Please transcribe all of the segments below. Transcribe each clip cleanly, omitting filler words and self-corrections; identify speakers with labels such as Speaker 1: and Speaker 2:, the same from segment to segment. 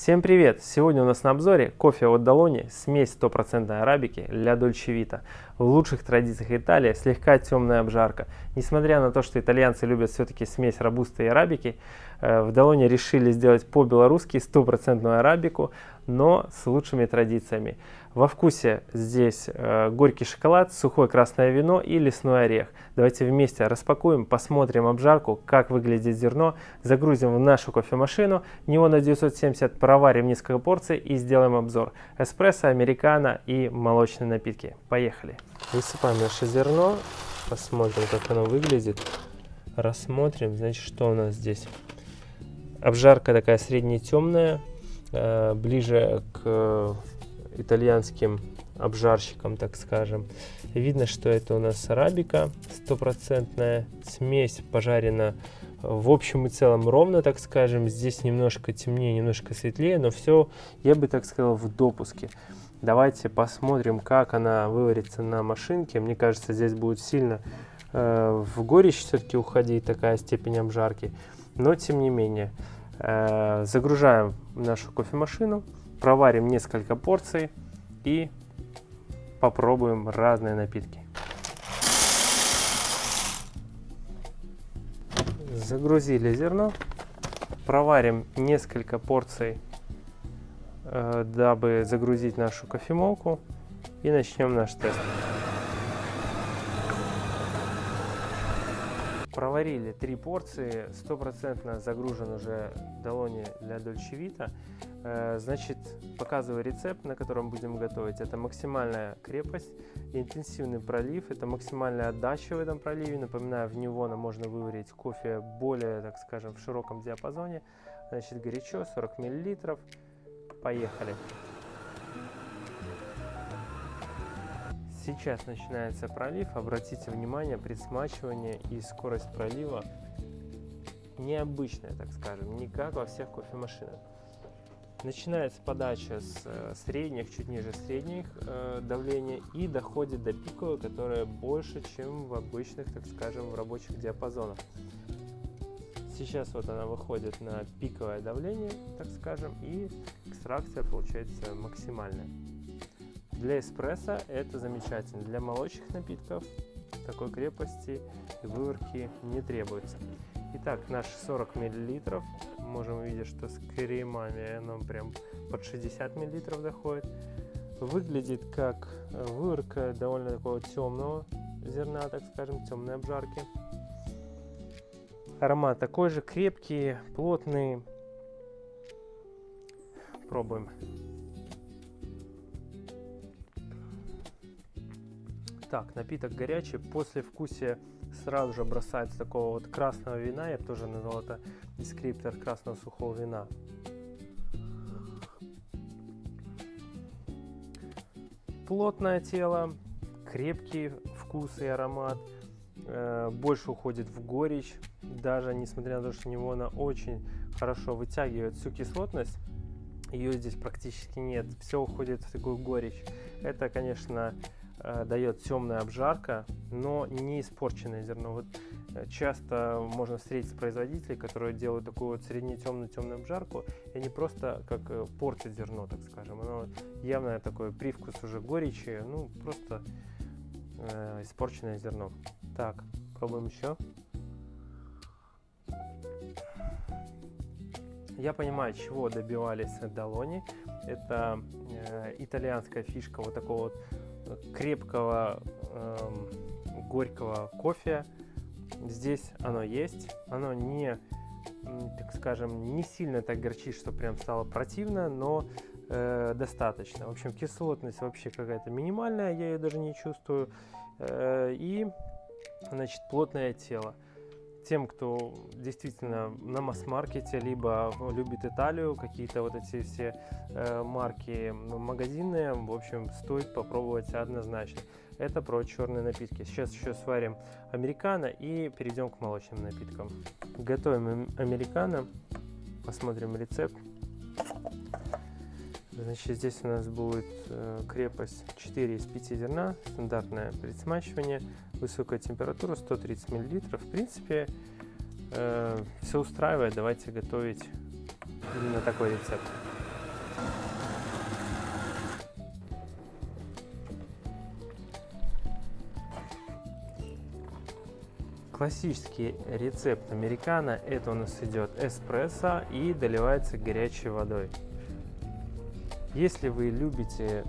Speaker 1: Всем привет! Сегодня у нас на обзоре кофе от Daloni, смесь 100% арабики для Dolce Vita. В лучших традициях Италии слегка темная обжарка. Несмотря на то, что итальянцы любят все-таки смесь робусты и арабики, в Daloni решили сделать по-белорусски 100% арабику, но с лучшими традициями. Во вкусе здесь горький шоколад, сухое красное вино и лесной орех. Давайте вместе распакуем, посмотрим обжарку, как выглядит зерно, загрузим в нашу кофемашину, неона 970, проварим несколько порций и сделаем обзор. Эспрессо, американо и молочные напитки. Поехали! Высыпаем наше зерно, посмотрим, как оно выглядит. Рассмотрим, значит, что у нас здесь. Обжарка такая средне-темная, ближе к итальянским обжарщикам, так скажем. Видно, что это у нас арабика, стопроцентная смесь, пожарена в общем и целом ровно, так скажем. Здесь немножко темнее, немножко светлее, но все, я бы так сказал, в допуске. Давайте посмотрим, как она выварится на машинке. Мне кажется, здесь будет сильно в горечь все-таки уходить такая степень обжарки, но тем не менее. Загружаем нашу кофемашину, проварим несколько порций и попробуем разные напитки. Загрузили зерно, проварим несколько порций, дабы загрузить нашу кофемолку, и начнем наш тест. Проварили 3 порции, 100% загружен уже Daloni для Dolce Vita. Значит, показываю рецепт, на котором будем готовить. Это максимальная крепость, интенсивный пролив, это максимальная отдача в этом проливе. Напоминаю, в него можно выварить кофе более, так скажем, в широком диапазоне. Значит, горячо, 40 мл. Поехали. Сейчас начинается пролив. Обратите внимание, при смачивании и скорость пролива необычная, так скажем, не как во всех кофемашинах. Начинается подача с средних, чуть ниже средних давления и доходит до пикового, которое больше, чем в обычных, так скажем, в рабочих диапазонах. Сейчас вот она выходит на пиковое давление, так скажем, и экстракция получается максимальная. Для эспрессо это замечательно. Для молочных напитков такой крепости и выварки не требуется. Итак, наши 40 мл. Можем увидеть, что с кремами оно прям под 60 мл доходит. Выглядит как выварка довольно такого темного зерна, так скажем, темной обжарки. Аромат такой же, крепкий, плотный. Пробуем. Так, напиток горячий, после вкусия сразу же бросается такого вот красного вина, я бы тоже назвал это дескриптор красного сухого вина. Плотное тело, крепкий вкус и аромат, больше уходит в горечь, даже несмотря на то, что у него она очень хорошо вытягивает всю кислотность, ее здесь практически нет, все уходит в такую горечь. Это, конечно, дает темная обжарка, но не испорченное зерно. Вот часто можно встретить производителей, которые делают такую вот средне-темную обжарку, и они просто как портят зерно, так скажем. Оно явно такой привкус уже горечи, ну просто испорченное зерно. Так, пробуем еще. Я понимаю, чего добивались Daloni. Это итальянская фишка вот такого вот крепкого горького кофе. Здесь оно есть, оно не, так скажем, не сильно так горчит, что прям стало противно, но достаточно. В общем, кислотность вообще какая-то минимальная, я ее даже не чувствую. И, значит, плотное тело. Тем, кто действительно на масс-маркете, либо любит Италию, какие-то вот эти все марки магазинные, в общем, стоит попробовать однозначно. Это про черные напитки. Сейчас еще сварим американо и перейдем к молочным напиткам. Готовим американо, посмотрим рецепт. Значит, здесь у нас будет крепость 4 из 5 зерна, стандартное предсмачивание, высокая температура, 130 мл. В принципе, все устраивает. Давайте готовить именно такой рецепт. Классический рецепт американо — это у нас идет эспрессо и доливается горячей водой. Если вы любите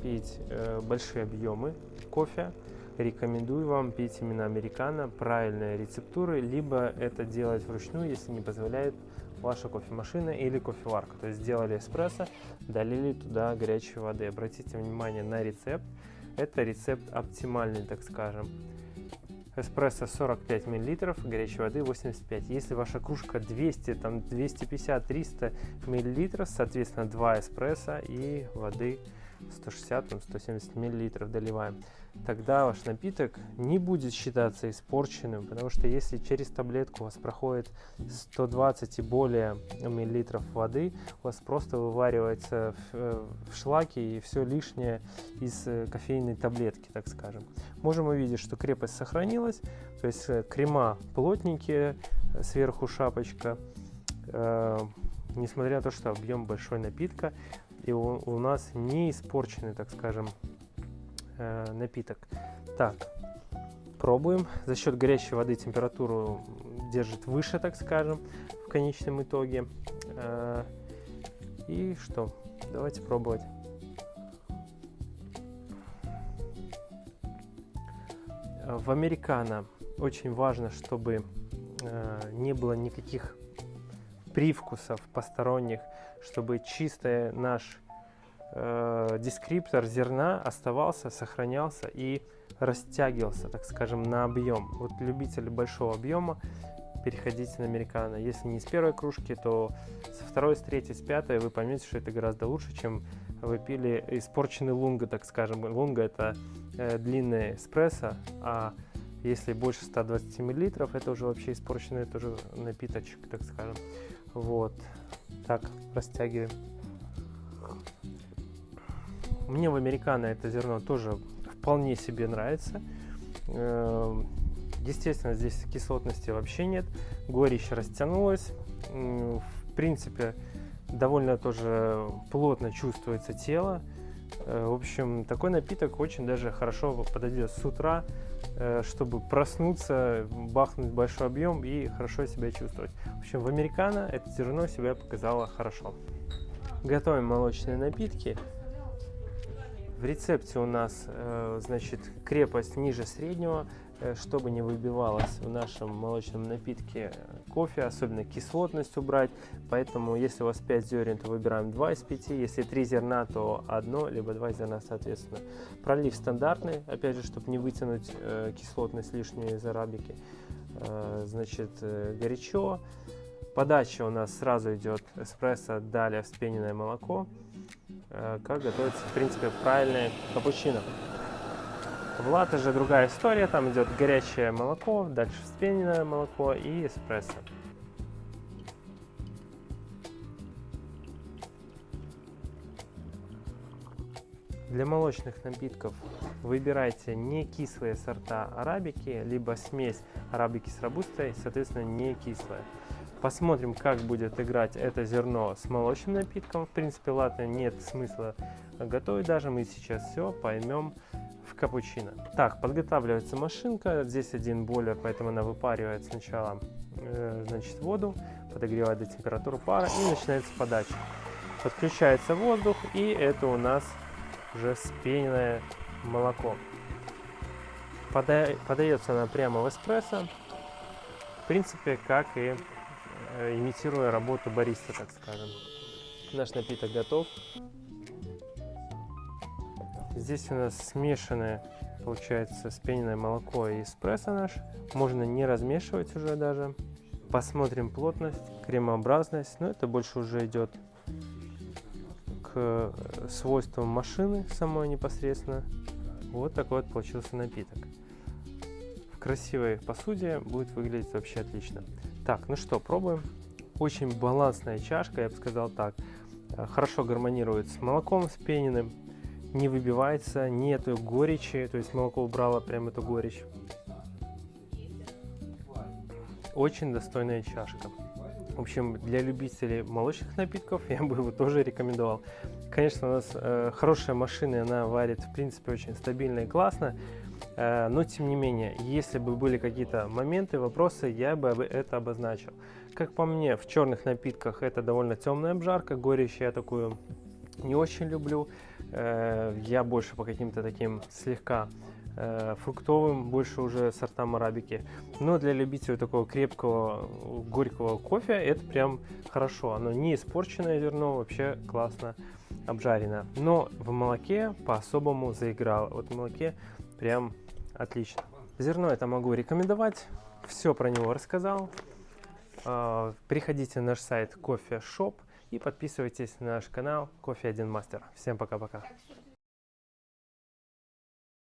Speaker 1: пить большие объемы кофе, рекомендую вам пить именно американо, правильные рецептуры, либо это делать вручную, если не позволяет ваша кофемашина или кофеварка. То есть сделали эспрессо, долили туда горячей воды. Обратите внимание на рецепт. Это рецепт оптимальный, так скажем. Эспрессо 45 мл, горячей воды 85. Если ваша кружка 200, там 250, 300 мл, соответственно 2 эспрессо и воды 160, 170 мл доливаем. Тогда ваш напиток не будет считаться испорченным, потому что если через таблетку у вас проходит 120 и более миллилитров воды, у вас просто вываривается в шлаки и все лишнее из кофейной таблетки, так скажем. Можем увидеть, что крепость сохранилась, то есть крема плотненькие, сверху шапочка, несмотря на то, что объем большой напитка, и у нас не испорченный, так скажем, напиток. Так, пробуем. За счет горячей воды температуру держит выше, так скажем, в конечном итоге. И что? Давайте пробовать. В американо очень важно, чтобы не было никаких привкусов посторонних, чтобы чистый наш дескриптор зерна оставался, сохранялся и растягивался, так скажем, на объем. Вот любители большого объема, переходите на американо. Если не с первой кружки, то со второй, с третьей, с пятой вы поймете, что это гораздо лучше, чем вы пили испорченный лунго, так скажем. Лунго — это длинный эспрессо, а если больше 120 мл, это уже вообще испорченный тоже напиточек, так скажем. Вот. Так, растягиваем. Мне в американо это зерно тоже вполне себе нравится. Естественно, здесь кислотности вообще нет. Горечь растянулась. В принципе, довольно тоже плотно чувствуется тело. В общем, такой напиток очень даже хорошо подойдет с утра, чтобы проснуться, бахнуть большой объем и хорошо себя чувствовать. В общем, в американо это зерно себя показало хорошо. Готовим молочные напитки. В рецепте у нас, значит, крепость ниже среднего, чтобы не выбивалось в нашем молочном напитке кофе, особенно кислотность убрать. Поэтому, если у вас 5 зерен, то выбираем 2 из 5. Если 3 зерна, то 1, либо 2 зерна, соответственно. Пролив стандартный, опять же, чтобы не вытянуть кислотность лишнюю из арабики. Значит, горячо. Подача у нас сразу идет эспрессо, далее вспененное молоко. Как готовится, в принципе, правильный капучино. В латте же другая история, там идет горячее молоко, дальше вспененное молоко и эспрессо. Для молочных напитков выбирайте не кислые сорта арабики, либо смесь арабики с робустой, соответственно, не кислая. Посмотрим, как будет играть это зерно с молочным напитком. В принципе, латте нет смысла готовить даже. Мы сейчас все поймем в капучино. Так, подготавливается машинка. Здесь один бойлер, поэтому она выпаривает сначала значит, воду, подогревает до температуры пара и начинается подача. Подключается воздух, и это у нас уже вспененное молоко. Подается она прямо в эспрессо. В принципе, как и имитируя работу бариста, так скажем. Наш напиток готов. Здесь у нас смешанное, получается, вспененное молоко и эспрессо наш. Можно не размешивать уже даже. Посмотрим плотность, кремообразность. Но это больше уже идет к свойствам машины самой непосредственно. Вот такой вот получился напиток. В красивой посуде будет выглядеть вообще отлично. Так, ну что, пробуем. Очень балансная чашка, я бы сказал так. Хорошо гармонирует с молоком вспененным. Не выбивается, нету горечи. То есть молоко убрало прям эту горечь. Очень достойная чашка. В общем, для любителей молочных напитков я бы его тоже рекомендовал. Конечно, у нас хорошая машина, она варит, в принципе, очень стабильно и классно. Но, тем не менее, если бы были какие-то моменты, вопросы, я бы это обозначил. Как по мне, в черных напитках это довольно темная обжарка, горечь я такую не очень люблю. Я больше по каким-то таким слегка фруктовым, больше уже сортам арабики. Но для любителей такого крепкого, горького кофе это прям хорошо. Оно не испорченное зерно, вообще классно обжарено. Но в молоке по-особому заиграло. Вот в молоке прям отлично. Зерно это могу рекомендовать. Все про него рассказал. Приходите на наш сайт Coffee Shop и подписывайтесь на наш канал Кофе 1 Мастер. Всем пока-пока.